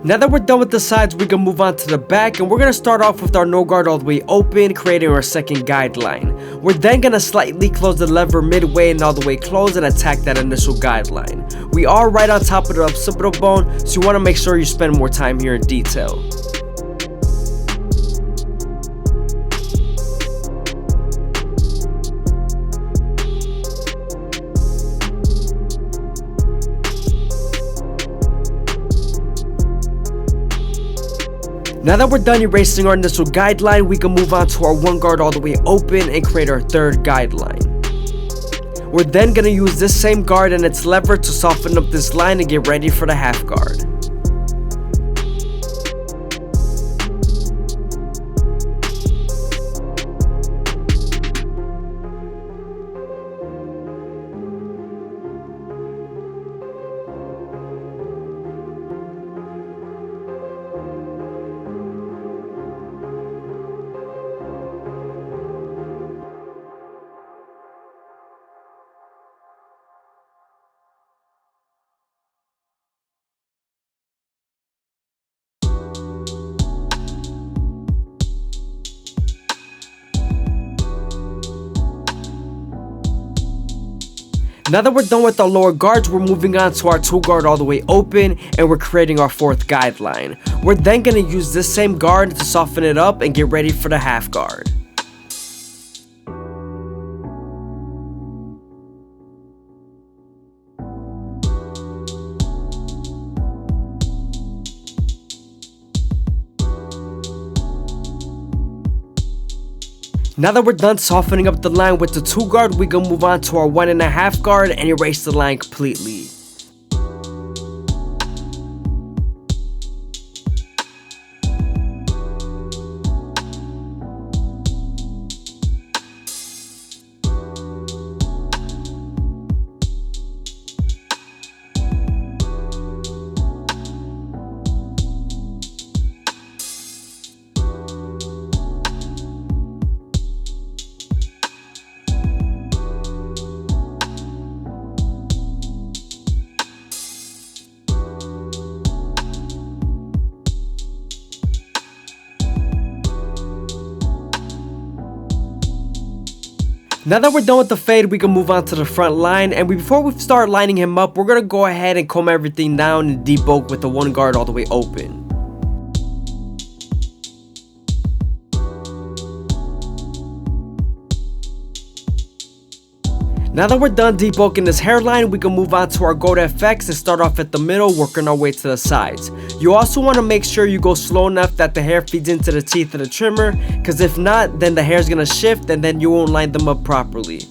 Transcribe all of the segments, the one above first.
Now that we're done with the sides, we can move on to the back, and we're going to start off with our no guard all the way open, creating our second guideline. We're then going to slightly close the lever midway and all the way close and attack that initial guideline. We are right on top of the occipital bone, so you want to make sure you spend more time here in detail. Now that we're done erasing our initial guideline, we can move on to our one guard all the way open and create our third guideline. We're then going to use this same guard and its lever to soften up this line and get ready for the half guard. Now that we're done with our lower guards, we're moving on to our two guard all the way open, and we're creating our fourth guideline. We're then going to use this same guard to soften it up and get ready for the half guard. Now that we're done softening up the line with the two guard, we can move on to our 1.5 guard and erase the line completely. Now that we're done with the fade, we can move on to the front line, and before we start lining him up, we're going to go ahead and comb everything down and debulk with the one guard all the way open. Now that we're done debulking this hairline, we can move on to our gold FX and start off at the middle, working our way to the sides. You also want to make sure you go slow enough that the hair feeds into the teeth of the trimmer, because if not, then the hair is going to shift and then you won't line them up properly.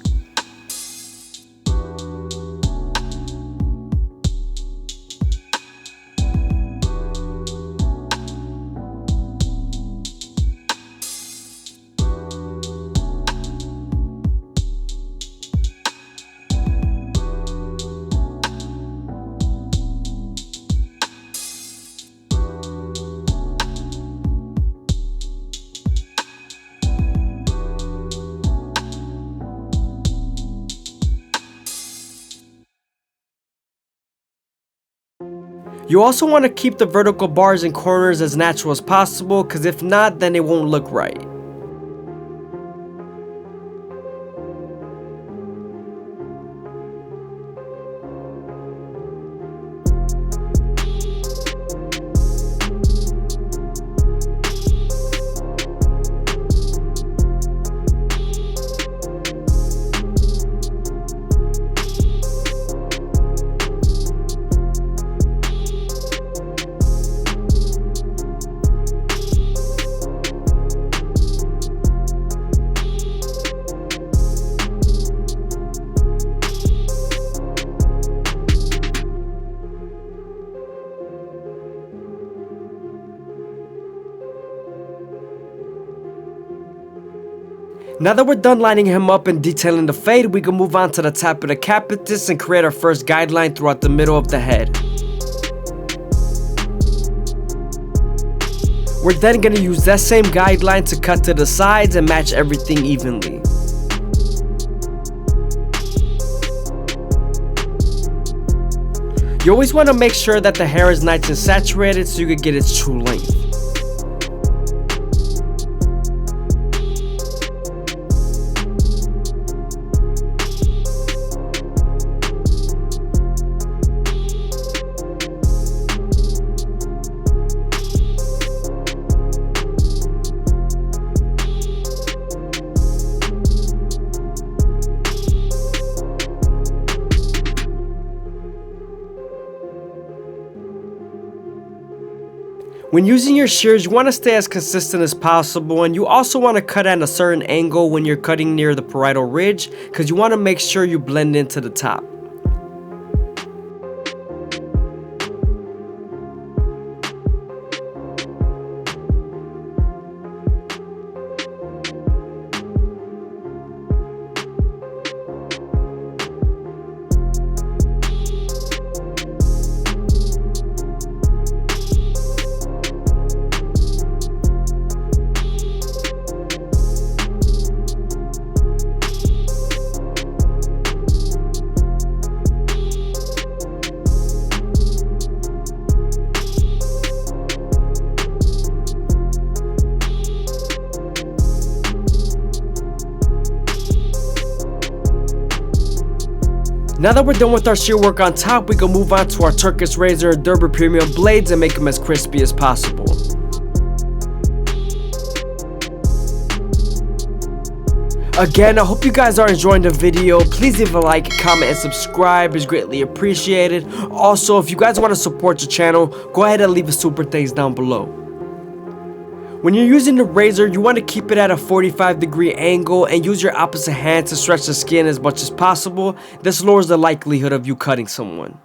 You also want to keep the vertical bars and corners as natural as possible, because if not, then it won't look right. Now that we're done lining him up and detailing the fade, we can move on to the top of the capitis and create our first guideline throughout the middle of the head. We're then going to use that same guideline to cut to the sides and match everything evenly. You always want to make sure that the hair is nice and saturated so you can get its true length. When using your shears, you want to stay as consistent as possible, and you also want to cut at a certain angle when you're cutting near the parietal ridge because you want to make sure you blend into the top. Now that we're done with our shear work on top, we can move on to our Turkish razor and Derby premium blades and make them as crispy as possible. Again, I hope you guys are enjoying the video. Please leave a like, comment, and subscribe. It's greatly appreciated. Also, if you guys want to support the channel, go ahead and leave a super thanks down below. When you're using the razor, you want to keep it at a 45-degree angle and use your opposite hand to stretch the skin as much as possible. This lowers the likelihood of you cutting someone.